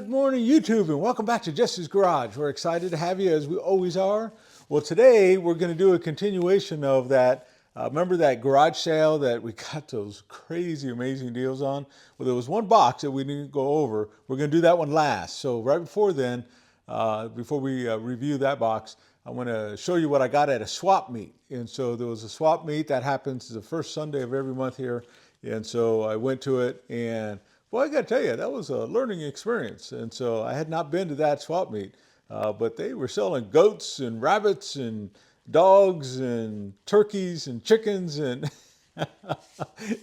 Good morning, YouTube, and welcome back to Jesse's Garage. We're excited to have you as we always are. Well, today we're going to do a continuation of that. Remember that garage sale that we got those crazy, amazing deals on? Well, there was one box that we didn't go over. We're going to do that one last. So right before then, before we review that box, I want to show you what I got at a swap meet. And so there was a swap meet that happens the first Sunday of every month here. And so I went to it, and well, I got to tell you, that was a learning experience. And so I had not been to that swap meet, but they were selling goats and rabbits and dogs and turkeys and chickens and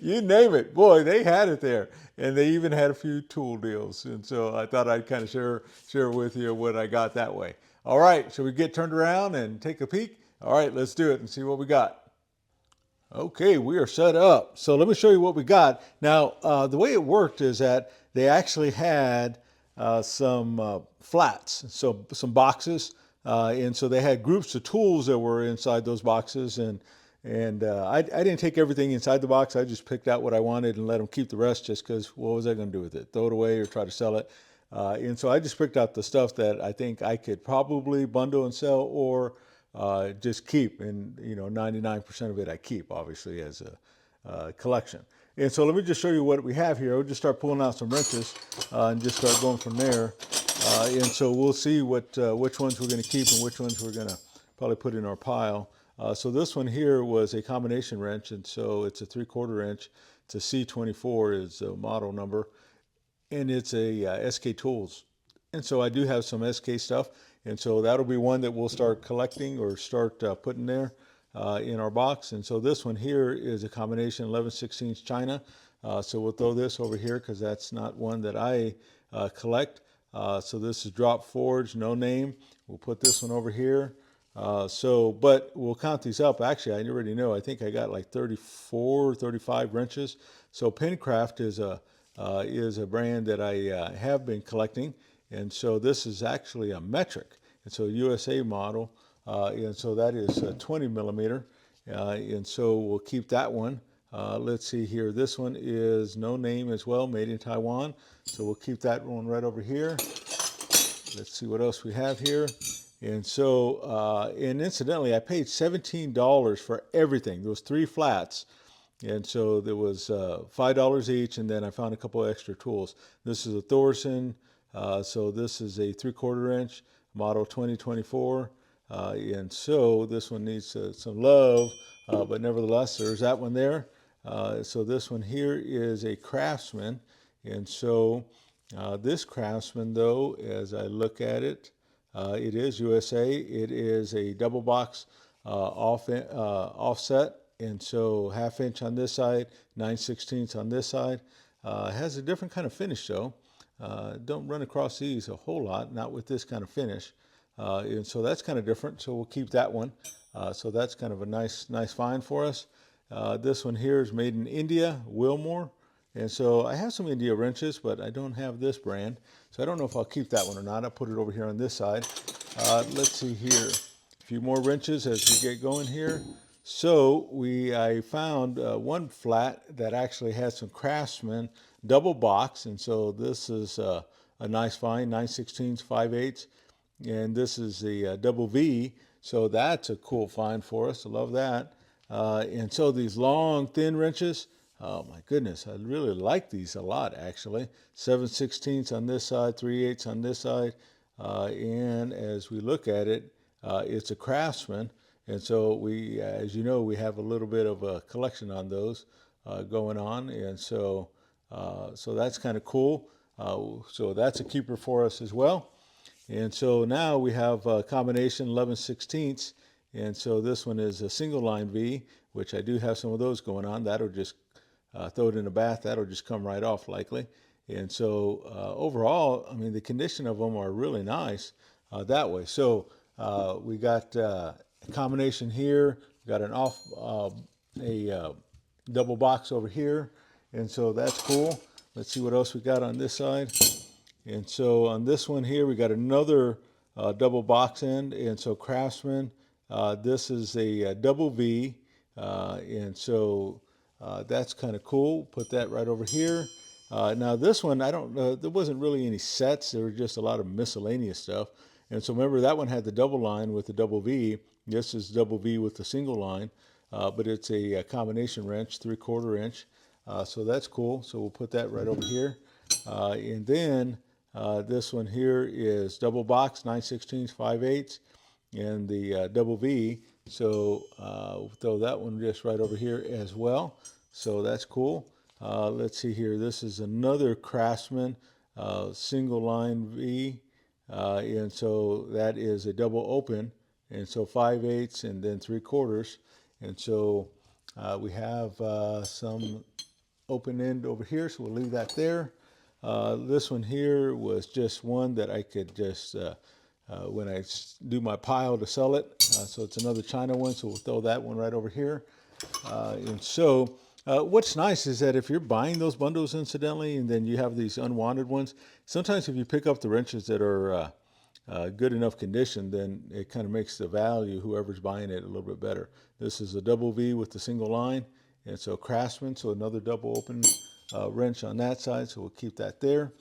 you name it. Boy, they had it there. And they even had a few tool deals. And so I thought I'd kind of share with you what I got that way. All right, shall we get turned around and take a peek? All right, let's do it and see what we got. Okay, we are set up. So let me show you what we got. Now, the way it worked is that they actually had some flats, so some boxes, and so they had groups of tools that were inside those boxes. And I didn't take everything inside the box. I just picked out what I wanted and let them keep the rest, just because what was I going to do with it? Throw it away or try to sell it? And so I just picked out the stuff that I think I could probably bundle and sell, or just keep, and 99% of it I keep, obviously, as a collection. And so let me just show you what we have here. We'll just start pulling out some wrenches and just start going from there. And so we'll see which ones we're going to keep and which ones we're going to probably put in our pile. So this one here was a combination wrench, and so it's a 3/4 inch. It's a C24 is the model number, and it's a SK Tools. And so I do have some SK stuff. And so that'll be one that we'll start collecting or start putting there in our box. And so this one here is a combination 11/16 China. So we'll throw this over here because that's not one that I collect. So this is drop forged, no name. We'll put this one over here. But we'll count these up. Actually, I already know. I think I got like 34, 35 wrenches. So Pencraft is a brand that I have been collecting. And so this is actually a metric. It's a USA model. And so that is 20 millimeter. And so we'll keep that one. Let's see here. This one is no name as well, made in Taiwan. So we'll keep that one right over here. Let's see what else we have here. And so, and incidentally, I paid $17 for everything. There was 3 flats. And so there was $5 each, and then I found a couple of extra tools. This is a Thorson. So this is a 3/4 inch model 2024. And so this one needs some love, but nevertheless, there's that one there. So this one here is a Craftsman. And so this Craftsman, though, as I look at it, it is USA. It is a double box offset. And so 1/2 inch on this side, 9/16 on this side. It has a different kind of finish, though. Don't run across these a whole lot, not with this kind of finish. And so that's kind of different, so we'll keep that one. So that's kind of a nice find for us. This one here is made in India, Wilmore. And so I have some India wrenches, but I don't have this brand. So I don't know if I'll keep that one or not. I'll put it over here on this side. Let's see here. A few more wrenches as we get going here. So I found one flat that actually has some Craftsman double box, and so this is a nice find, 9/16, 5/8, and this is the double V, so that's a cool find for us. I love that. And so these long, thin wrenches, oh my goodness, I really like these a lot, actually. 7/16 on this side, 3/8 on this side, and as we look at it, it's a Craftsman. And so we, as you know, we have a little bit of a collection on those going on. And so that's kind of cool. So that's a keeper for us as well. And so now we have a combination 11/16. And so this one is a single line V, which I do have some of those going on. That'll just throw it in a bath. That'll just come right off likely. And so overall, I mean, the condition of them are really nice that way. So we got combination here. We got a double box over here, and so that's cool. Let's see what else we got on this side. And so on this one here, we got another double box end, and so Craftsman. This is a double V, and so that's kind of cool. Put that right over here. Now this one, I don't know, there wasn't really any sets. There were just a lot of miscellaneous stuff. And so remember that one had the double line with the double V. This is double V with the single line, but it's a combination wrench, 3/4 inch. So that's cool. So we'll put that right over here. And then this one here is double box, 9/16, 5/8, and the double V. So we'll throw that one just right over here as well. So that's cool. Let's see here. This is another Craftsman single line V. And so that is a double open. And so 5/8 and then 3/4. And so we have some open end over here, so we'll leave that there. This one here was just one that I could just, when I do my pile to sell it, so it's another China one, so we'll throw that one right over here. And so what's nice is that if you're buying those bundles incidentally, and then you have these unwanted ones, sometimes if you pick up the wrenches that are good enough condition, then it kind of makes the value, whoever's buying it, a little bit better. This is a double V with the single line, and so Craftsman, so another double open wrench on that side, so we'll keep that there.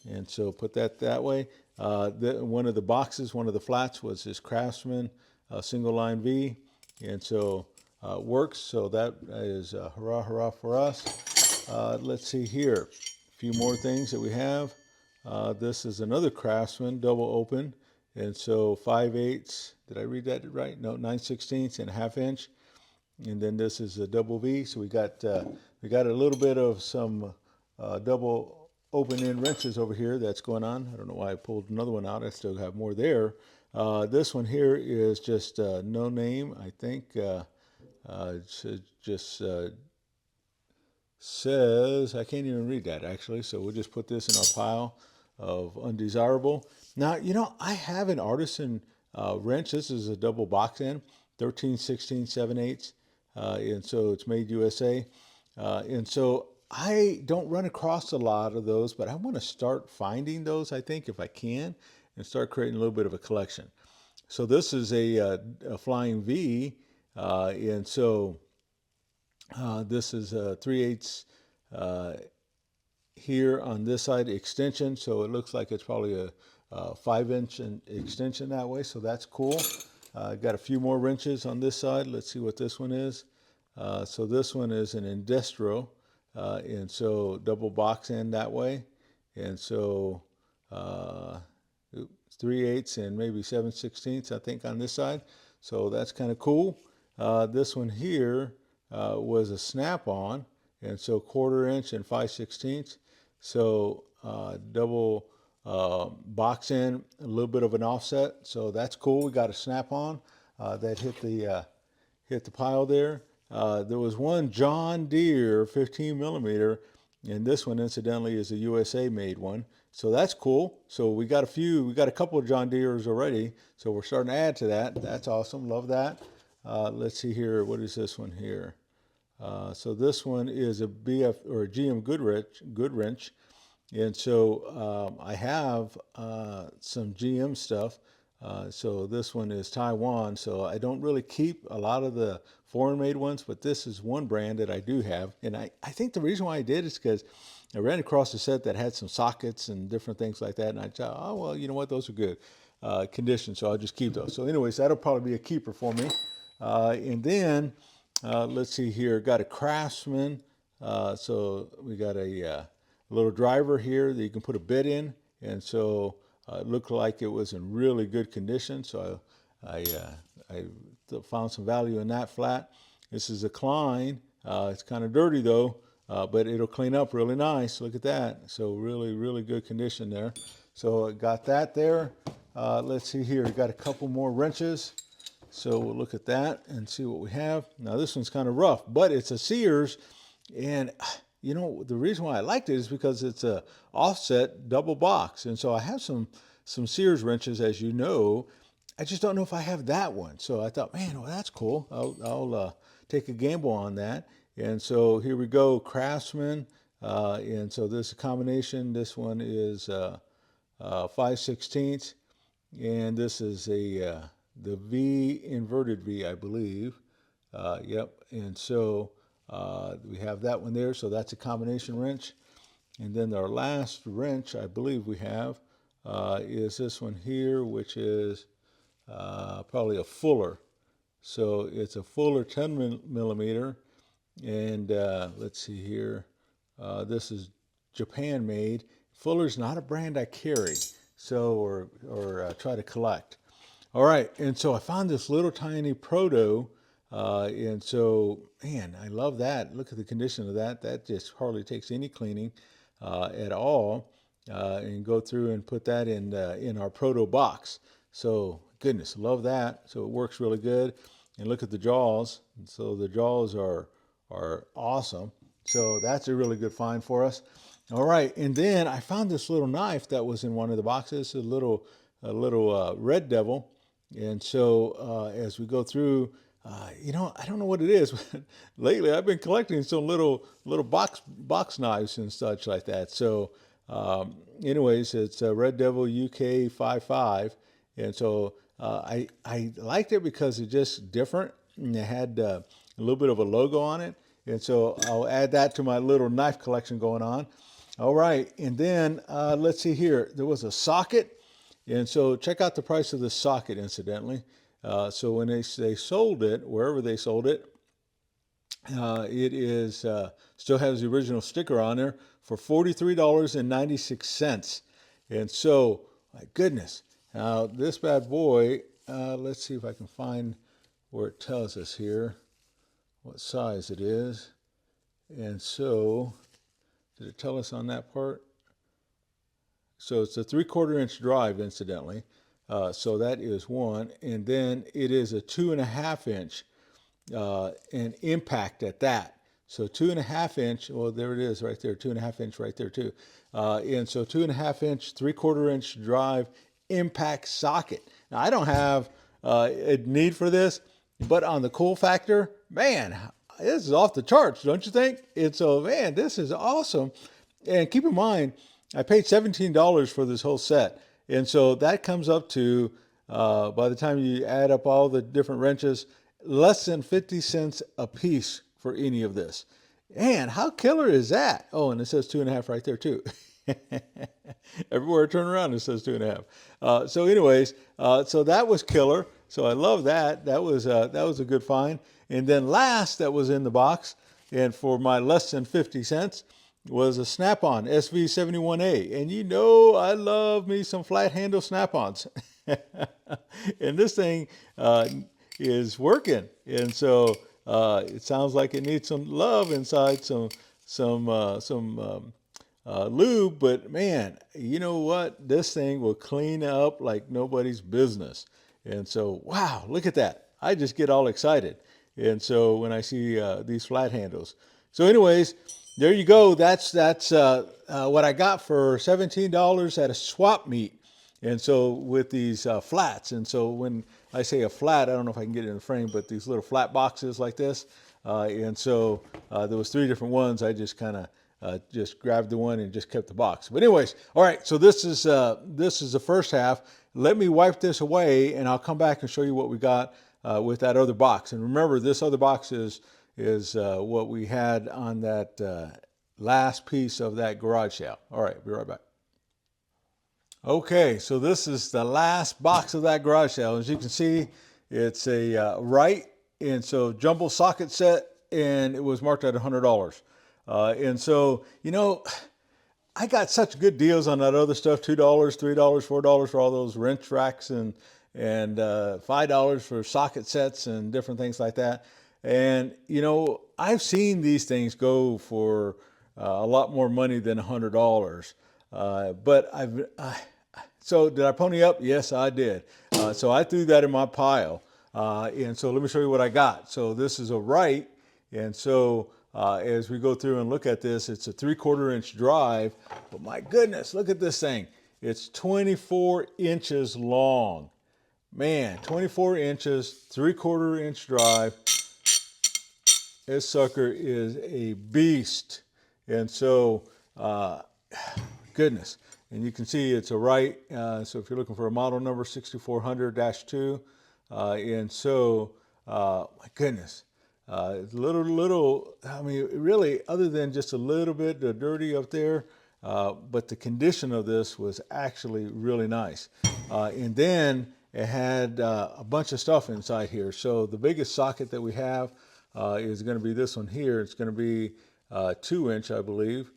And so put that way. One of the boxes, one of the flats was this Craftsman single line V, and so works, so that is hurrah, hurrah for us. Let's see here, a few more things that we have. This is another Craftsman double open, and so 5/8. Did I read that right? No, 9/16 and a 1/2 inch. And then this is a double V. So we got a little bit of some double open end wrenches over here that's going on. I don't know why I pulled another one out. I still have more there. This one here is just no name. I think it just says, I can't even read that actually. So we'll just put this in our pile of undesirable. Now, you know, I have an artisan wrench. This is a double box end, 13/16, 7/8. And so it's made USA. And so I don't run across a lot of those, but I want to start finding those, I think, if I can, and start creating a little bit of a collection. So this is a flying V, and so this is a 3/8 here on this side extension, so it looks like it's probably a 5-inch extension that way, so that's cool. Got a few more wrenches on this side. Let's see what this one is. So this one is an Indestro, and so double box end that way, and so 3/8 and maybe 7/16 I think on this side, so that's kind of cool. This one here was a snap-on, and so 1/4 inch and 5/16, so double box end, a little bit of an offset, so that's cool. We got a snap-on that hit the pile there. There was one John Deere 15 millimeter, and this one incidentally is a USA made one, so that's cool. So we got a couple of John Deeres already, so we're starting to add to that. That's awesome, love that. Let's see here, what is this one here? So this one is a BF or a GM Goodwrench, and so I have some GM stuff. So this one is Taiwan, so I don't really keep a lot of the foreign made ones, but this is one brand that I do have. And I think the reason why I did is because I ran across a set that had some sockets and different things like that, and I thought, oh, well, you know what, those are good condition, so I'll just keep those. So anyways, that'll probably be a keeper for me. And then let's see here, got a Craftsman. So we got a little driver here that you can put a bit in, and so it looked like it was in really good condition, so I found some value in that flat. This is a Klein. It's kind of dirty though, but it'll clean up really nice. Look at that. So really, really good condition there. So I got that there. Let's see here. We got a couple more wrenches. So we'll look at that and see what we have. Now this one's kind of rough, but it's a Sears, and you know, the reason why I liked it is because it's a offset double box. And so I have some Sears wrenches, as you know. I just don't know if I have that one. So I thought, man, well, that's cool. I'll take a gamble on that. And so here we go, Craftsman. And so this combination, this one is 5/16. And this is the V, inverted V, I believe. Yep. And so we have that one there, so that's a combination wrench. And then our last wrench, I believe we have, is this one here, which is probably a Fuller. So it's a Fuller 10 millimeter. And let's see here. This is Japan made. Fuller's not a brand I carry, so or try to collect. All right, and so I found this little tiny Proto, and so man, I love that. Look at the condition of that. That just hardly takes any cleaning at all, and go through and put that in our Proto box. So goodness, love that. So it works really good. And look at the jaws. So the jaws are awesome. So that's a really good find for us. All right, and then I found this little knife that was in one of the boxes, a little Red Devil. And so as we go through, I don't know what it is, but lately I've been collecting some little box knives and such like that. So anyways, it's a Red Devil UK 55, and so I liked it because it's just different, and it had a little bit of a logo on it, and so I'll add that to my little knife collection going on. All right, and then let's see here. There was a socket, and so check out the price of the socket, incidentally. So when they sold it, wherever they sold it, it is still has the original sticker on there for $43.96. And so, my goodness, now this bad boy, let's see if I can find where it tells us here what size it is. And so, did it tell us on that part? So it's a 3/4 inch drive, incidentally. So that is one. And then it is a 2.5 inch and impact at that. So 2.5 inch, well, there it is right there, 2.5 inch right there too. And so 2.5 inch, 3/4 inch drive impact socket. Now I don't have a need for this, but on the cool factor, man, this is off the charts, don't you think? And so, man, this is awesome. And keep in mind, I paid $17 for this whole set. And so that comes up to, by the time you add up all the different wrenches, less than 50 cents a piece for any of this. And how killer is that? Oh, and it says 2.5 right there too. Everywhere I turn around, it says 2.5. So anyways, so that was killer. So I love that. That was a good find. And then last that was in the box, and for my less than 50 cents, was a Snap-on SV71A. And you know I love me some flat handle Snap-ons. And this thing is working. And so it sounds like it needs some love inside, some lube, but man, you know what? This thing will clean up like nobody's business. And so, wow, look at that. I just get all excited. And so when I see these flat handles. So anyways, there you go. That's what I got for $17 at a swap meet. And so with these flats. And so when I say a flat, I don't know if I can get it in the frame, but these little flat boxes like this. And so there was 3 different ones. I just kind of just grabbed the one and just kept the box. But anyways, all right, so this is the first half. Let me wipe this away, and I'll come back and show you what we got with that other box. And remember, this other box is what we had on that last piece of that garage sale. All right, be right back. Okay, so this is the last box of that garage sale. As you can see, it's a Wright, and so jumbo socket set, and it was marked at $100. And so, you know, I got such good deals on that other stuff, $2, $3, $4 for all those wrench racks, and $5 for socket sets and different things like that. And, you know, I've seen these things go for a lot more money than $100. But so did I pony up? Yes, I did. So I threw that in my pile. And so let me show you what I got. So this is a Wright. And so as we go through and look at this, it's a 3/4 inch drive. But my goodness, look at this thing. It's 24 inches long. Man, 24 inches, 3/4 inch drive. This sucker is a beast. And so, goodness. And you can see it's a Wright. So if you're looking for a model number 6400-2, and so, my goodness, little, I mean, really, other than just a little bit dirty up there, but the condition of this was actually really nice. And then it had a bunch of stuff inside here. So the biggest socket that we have is going to be this one here. It's going to be 2-inch, I believe,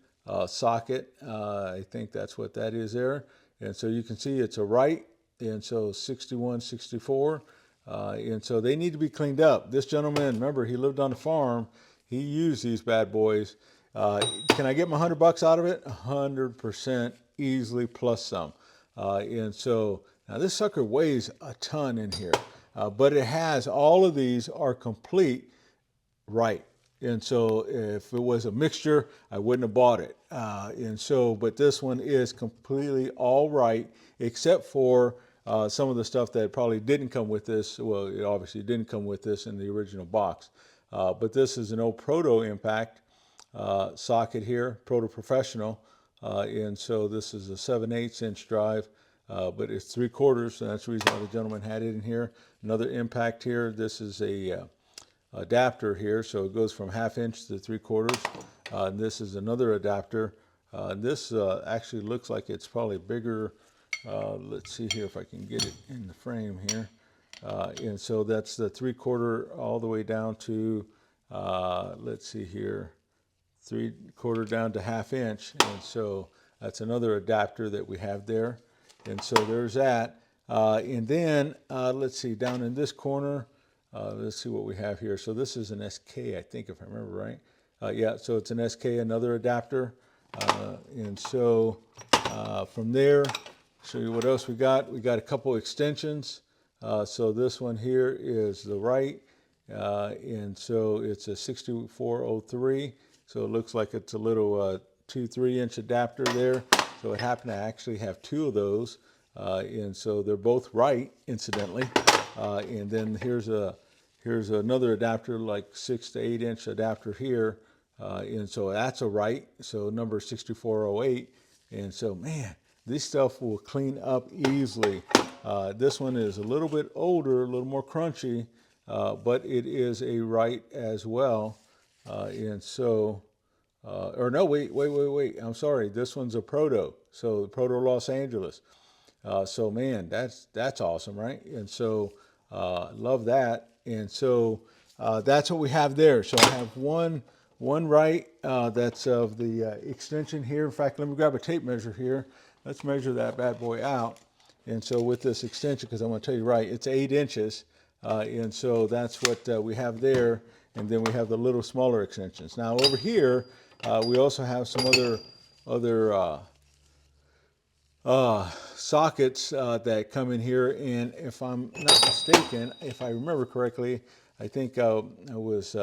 socket. I think that's what that is there. And so you can see it's a right, and so 61, 64. And so they need to be cleaned up. This gentleman, remember, he lived on a farm. He used these bad boys. Can I get my $100 out of it? 100% easily plus some. And so now this sucker weighs a ton in here, but it has all of these are complete right. And so if it was a mixture, I wouldn't have bought it. And so, but this one is completely all right, except for some of the stuff that probably didn't come with this. Well, it obviously didn't come with this in the original box. But this is an old Proto Impact socket here, Proto Professional. And so this is a 7/8 inch drive, but it's 3/4. And that's the reason why the gentleman had it in here. Another impact here. This is a adapter here, so it goes from 1/2 inch to 3/4. This is another adapter. This actually looks like it's probably bigger. Let's see here if I can get it in the frame here. And so that's the 3/4 all the way down to, let's see here, 3/4 down to 1/2 inch. And so that's another adapter that we have there. And so there's that. And then let's see, down in this corner, let's see what we have here. So this is an SK, I think, if I remember right. Yeah, so it's an SK, another adapter. And so from there, show you what else we got. We got a couple extensions. So this one here is the right. And so it's a 6403. So it looks like it's a little 2-3 inch adapter there. So it happened to actually have two of those. And so they're both right, incidentally. And then here's another adapter, like 6 to 8 inch adapter here. And so that's a right, so number 6408. And so, man, this stuff will clean up easily. This one is a little bit older, a little more crunchy, but it is a right as well. And so, or no, wait. I'm sorry. This one's a Proto. So the Proto Los Angeles. So man, that's awesome, right? And so love that. And so that's what we have there. So I have one right that's of the extension here. In fact, let me grab a tape measure here. Let's measure that bad boy out. And so with this extension, because I'm going to tell you right, it's 8 inches. And so that's what we have there. And then we have the little smaller extensions. Now over here, we also have some other sockets that come in here. And if I'm not mistaken, if I remember correctly, I think I was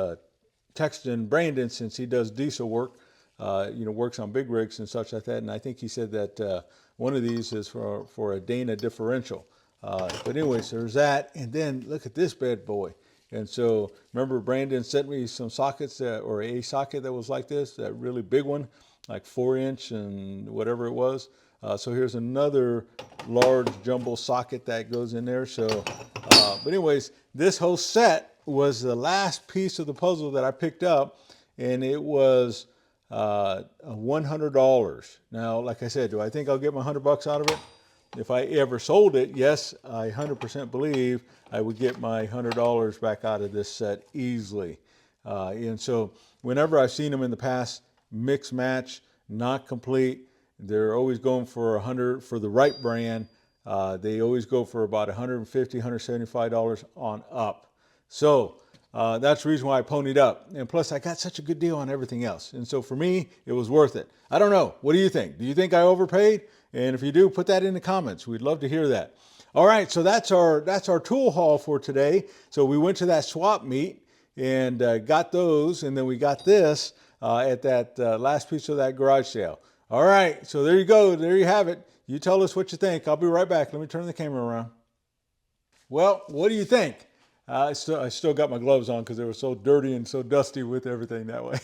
texting Brandon, since he does diesel work, works on big rigs and such like that. And I think he said that one of these is for a Dana differential. But anyways, there's that. And then look at this bad boy. And so remember, Brandon sent me some sockets or a socket that was like this, that really big one, like 4 inch and whatever it was. So here's another large jumbo socket that goes in there. So, but anyways, this whole set was the last piece of the puzzle that I picked up, and it was $100. Now, like I said, do I think I'll get my $100 out of it? If I ever sold it, yes, I 100% believe I would get my $100 back out of this set easily. And so whenever I've seen them in the past, mix match, not complete, they're always going for 100 for the right brand. They always go for about $150, $175 on up. So that's the reason why I ponied up. And plus, I got such a good deal on everything else. And so for me, it was worth it. I don't know. What do you think? Do you think I overpaid? And if you do, put that in the comments. We'd love to hear that. All right, so that's our tool haul for today. So we went to that swap meet and got those, and then we got this at that last piece of that garage sale. All right, so there you go. There you have it. You tell us what you think. I'll be right back. Let me turn the camera around. Well, what do you think? I still got my gloves on because they were so dirty and so dusty with everything that way.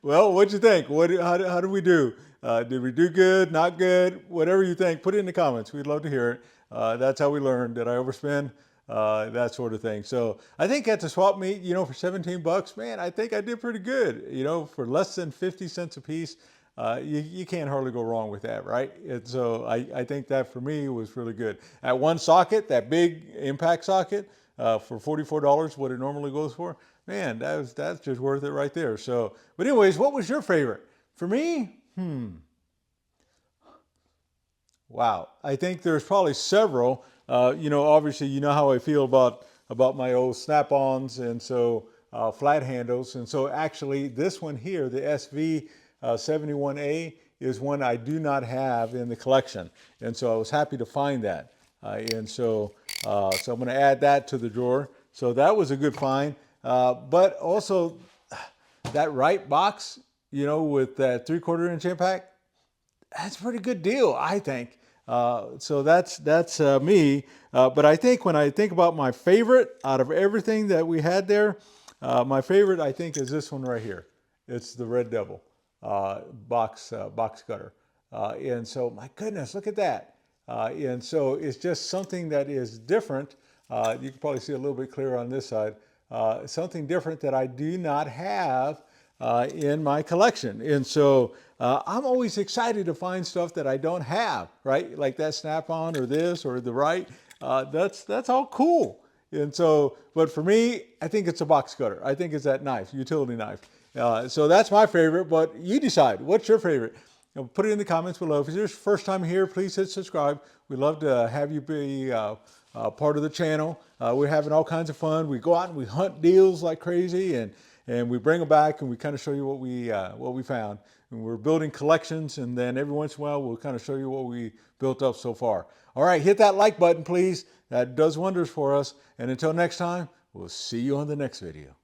Well, what'd you think? How did we do? Did we do good, not good? Whatever you think, put it in the comments. We'd love to hear it. That's how we learn. Did I overspend? That sort of thing. So I think at the swap meet, for $17, man, I think I did pretty good. For less than 50 cents a piece, You can't hardly go wrong with that, right? And so I think that for me was really good. At one socket, that big impact socket, for $44, what it normally goes for, man, that's just worth it right there. So, but anyways, what was your favorite? For me, wow, I think there's probably several. Obviously, you know how I feel about my old Snap-ons, and so flat handles. And so actually, this one here, the SV 71A, is one I do not have in the collection, and so I was happy to find that. So I'm going to add that to the drawer. So that was a good find. But also that right box, with that 3/4 inch impact, that's a pretty good deal, I think. So that's me. But I think when I think about my favorite out of everything that we had there, my favorite I think is this one right here. It's the Red Devil box cutter. And so my goodness, look at that. And so it's just something that is different. You can probably see a little bit clearer on this side. Something different that I do not have in my collection. And so I'm always excited to find stuff that I don't have, right? Like that Snap-on or this or the right. That's all cool. And so, but for me, I think it's a box cutter. I think it's that knife, utility knife. So that's my favorite, but you decide. What's your favorite? Put it in the comments below. If it's your first time here, please hit subscribe. We'd love to have you be part of the channel. We're having all kinds of fun. We go out and we hunt deals like crazy, and we bring them back and we kind of show you what we found. And we're building collections, and then every once in a while we'll kind of show you what we built up so far. All right, hit that like button, please. That does wonders for us. And until next time, we'll see you on the next video.